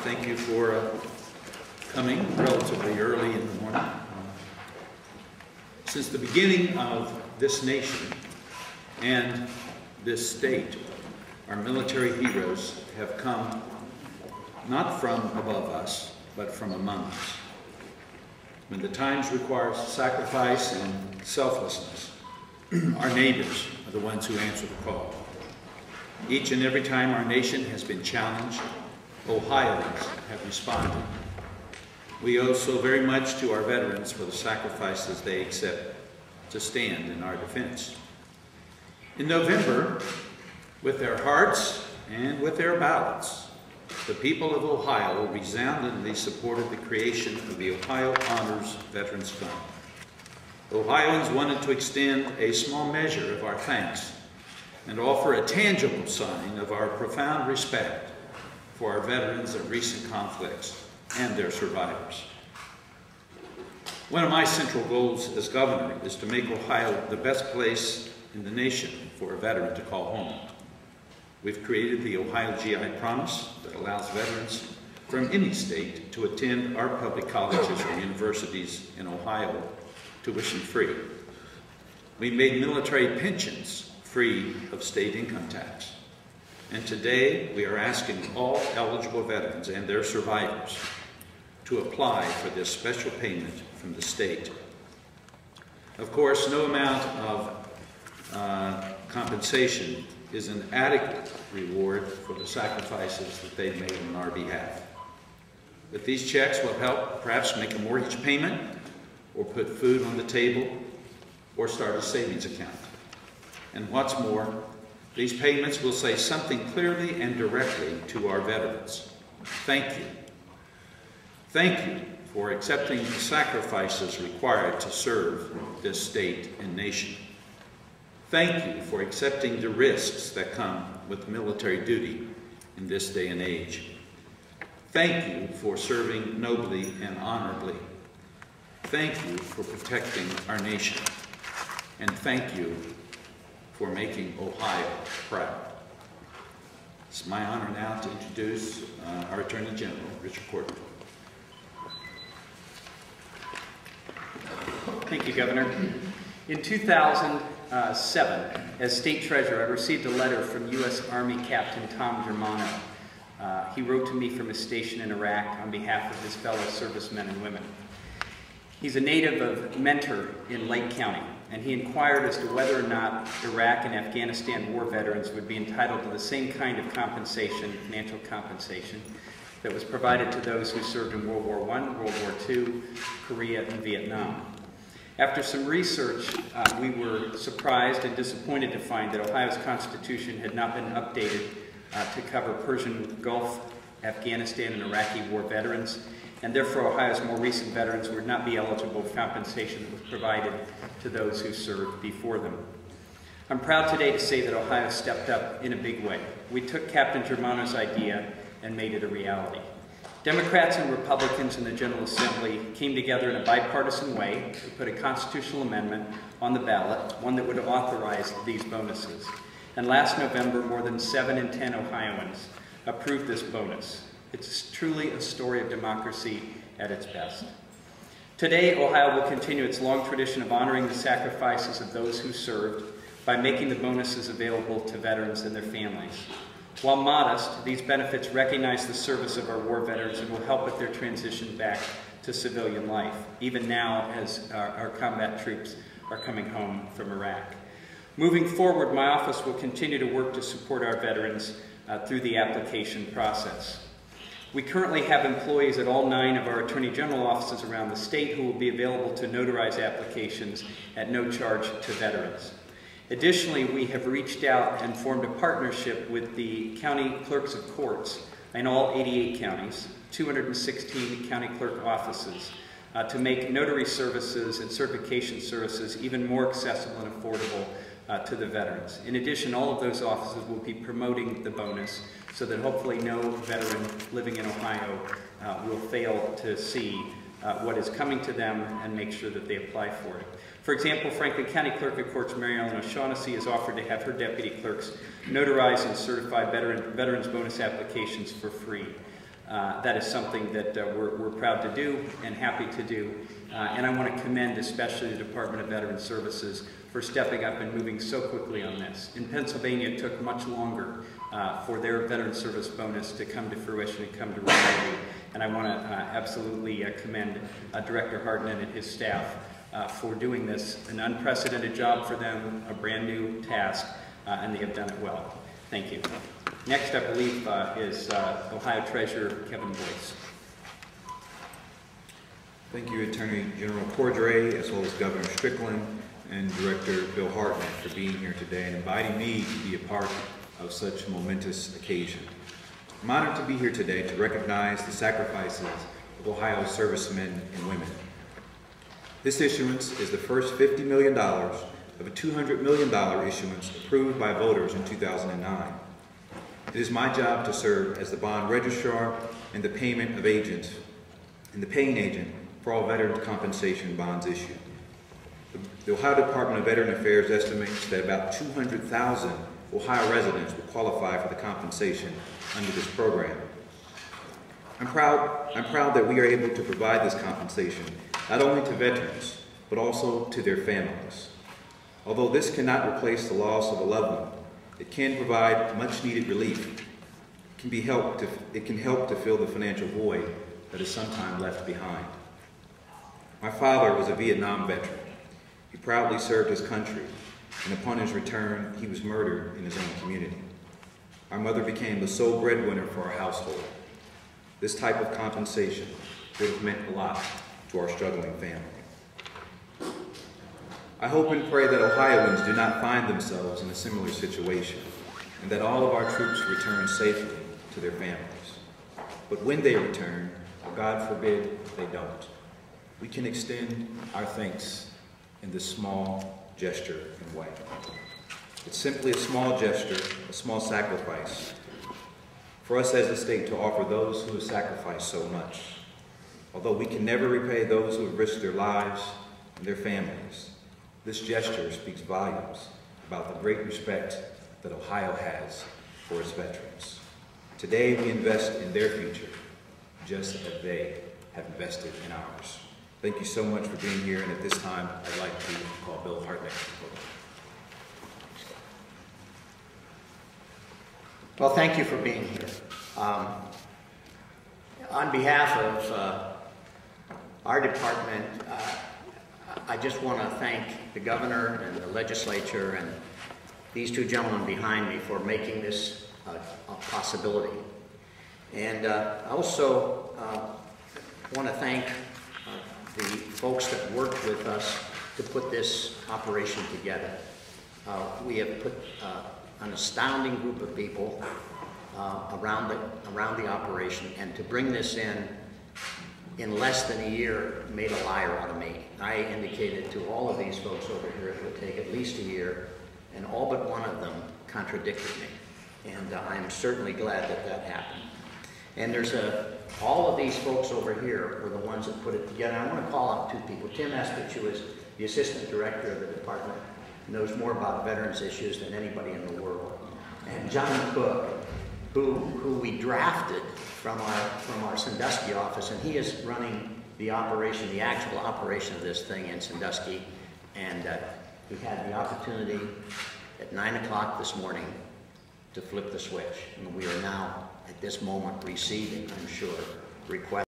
Thank you for coming relatively early in the morning. Since the beginning of this nation and this state, our military heroes have come not from above us, but from among us. When the times require sacrifice and selflessness, our neighbors are the ones who answer the call. Each and every time our nation has been challenged, Ohioans have responded. We owe so very much to our veterans for the sacrifices they accept to stand in our defense. In November, with their hearts and with their ballots, the people of Ohio resoundingly supported the creation of the Ohio Honors Veterans Fund. Ohioans wanted to extend a small measure of our thanks and offer a tangible sign of our profound respect for our veterans of recent conflicts and their survivors. One of my central goals as governor is to make Ohio the best place in the nation for a veteran to call home. We've created the Ohio GI Promise that allows veterans from any state to attend our public colleges or universities in Ohio tuition-free. We made military pensions free of state income tax. And today, we are asking all eligible veterans and their survivors to apply for this special payment from the state. Of course, no amount of compensation is an adequate reward for the sacrifices that they've made on our behalf. But these checks will help perhaps make a mortgage payment, or put food on the table, or start a savings account. And what's more, these payments will say something clearly and directly to our veterans. Thank you. Thank you for accepting the sacrifices required to serve this state and nation. Thank you for accepting the risks that come with military duty in this day and age. Thank you for serving nobly and honorably. Thank you for protecting our nation. And thank you for making Ohio proud. It's my honor now to introduce our Attorney General, Richard Cordray. Thank you, Governor. In 2007, as State Treasurer, I received a letter from U.S. Army Captain Tom Germano. He wrote to me from his station in Iraq on behalf of his fellow servicemen and women. He's a native of Mentor in Lake County, and he inquired as to whether or not Iraq and Afghanistan war veterans would be entitled to the same kind of compensation, financial compensation, that was provided to those who served in World War I, World War II, Korea, and Vietnam. After some research, we were surprised and disappointed to find that Ohio's Constitution had not been updated to cover Persian Gulf, Afghanistan, and Iraqi war veterans, and therefore Ohio's more recent veterans would not be eligible for compensation that was provided to those who served before them. I'm proud today to say that Ohio stepped up in a big way. We took Captain Germano's idea and made it a reality. Democrats and Republicans in the General Assembly came together in a bipartisan way to put a constitutional amendment on the ballot, one that would authorize these bonuses. And last November, more than 7 in 10 Ohioans approved this bonus. It's truly a story of democracy at its best. Today, Ohio will continue its long tradition of honoring the sacrifices of those who served by making the bonuses available to veterans and their families. While modest, these benefits recognize the service of our war veterans and will help with their transition back to civilian life, even now as our combat troops are coming home from Iraq. Moving forward, my office will continue to work to support our veterans through the application process. We currently have employees at all 9 of our Attorney General offices around the state who will be available to notarize applications at no charge to veterans. Additionally, we have reached out and formed a partnership with the county clerks of courts in all 88 counties, 216 county clerk offices, to make notary services and certification services even more accessible and affordable to the veterans. In addition, all of those offices will be promoting the bonus so that hopefully no veteran living in Ohio will fail to see what is coming to them and make sure that they apply for it. For example, Franklin County Clerk of Courts Mary Ellen O'Shaughnessy has offered to have her deputy clerks notarize and certify veterans bonus applications for free. That is something that we're proud to do and happy to do. And I want to commend especially the Department of Veterans Services for stepping up and moving so quickly on this. In Pennsylvania, it took much longer for their Veteran Service bonus to come to fruition and come to reality. And I want to absolutely commend Director Hartnett and his staff for doing this. An unprecedented job for them, a brand new task, and they have done it well. Thank you. Next, I believe, is Ohio Treasurer Kevin Boyce. Thank you, Attorney General Cordray, as well as Governor Strickland and Director Bill Hartnett for being here today and inviting me to be a part of such a momentous occasion. I'm honored to be here today to recognize the sacrifices of Ohio's servicemen and women. This issuance is the first $50 million of a $200 million issuance approved by voters in 2009. It is my job to serve as the bond registrar and the paying agent for all veterans compensation bonds issued. The Ohio Department of Veteran Affairs estimates that about 200,000 Ohio residents will qualify for the compensation under this program. I'm proud that we are able to provide this compensation not only to veterans, but also to their families. Although this cannot replace the loss of a loved one, it can provide much needed relief. It can help to fill the financial void that is sometimes left behind. My father was a Vietnam veteran. He proudly served his country, and upon his return, he was murdered in his own community. Our mother became the sole breadwinner for our household. This type of compensation would have meant a lot to our struggling family. I hope and pray that Ohioans do not find themselves in a similar situation, and that all of our troops return safely to their families. But when they return, or God forbid they don't, we can extend our thanks in this small gesture and way. It's simply a small gesture, a small sacrifice for us as a state to offer those who have sacrificed so much. Although we can never repay those who have risked their lives and their families, this gesture speaks volumes about the great respect that Ohio has for its veterans. Today we invest in their future, just as they have invested in ours. Thank you so much for being here, and at this time, I'd like to call Bill Hartnett. Well, thank you for being here. On behalf of our department, I just want to thank the governor and the legislature and these two gentlemen behind me for making this a possibility. And I also want to thank the folks that worked with us to put this operation together. We have put an astounding group of people around the operation, and to bring this in less than a year made a liar out of me. I indicated to all of these folks over here it would take at least a year, and all but one of them contradicted me. And I'm certainly glad that that happened. And there's all of these folks over here were the ones that put it together. I want to call out two people. Tim Espich, who is the assistant director of the department, knows more about veterans issues than anybody in the world. And John Cook, who we drafted from our Sandusky office, and he is running the operation, the actual operation of this thing in Sandusky. And we had the opportunity at 9 o'clock this morning to flip the switch. And we are now, at this moment, receiving, I'm sure, requests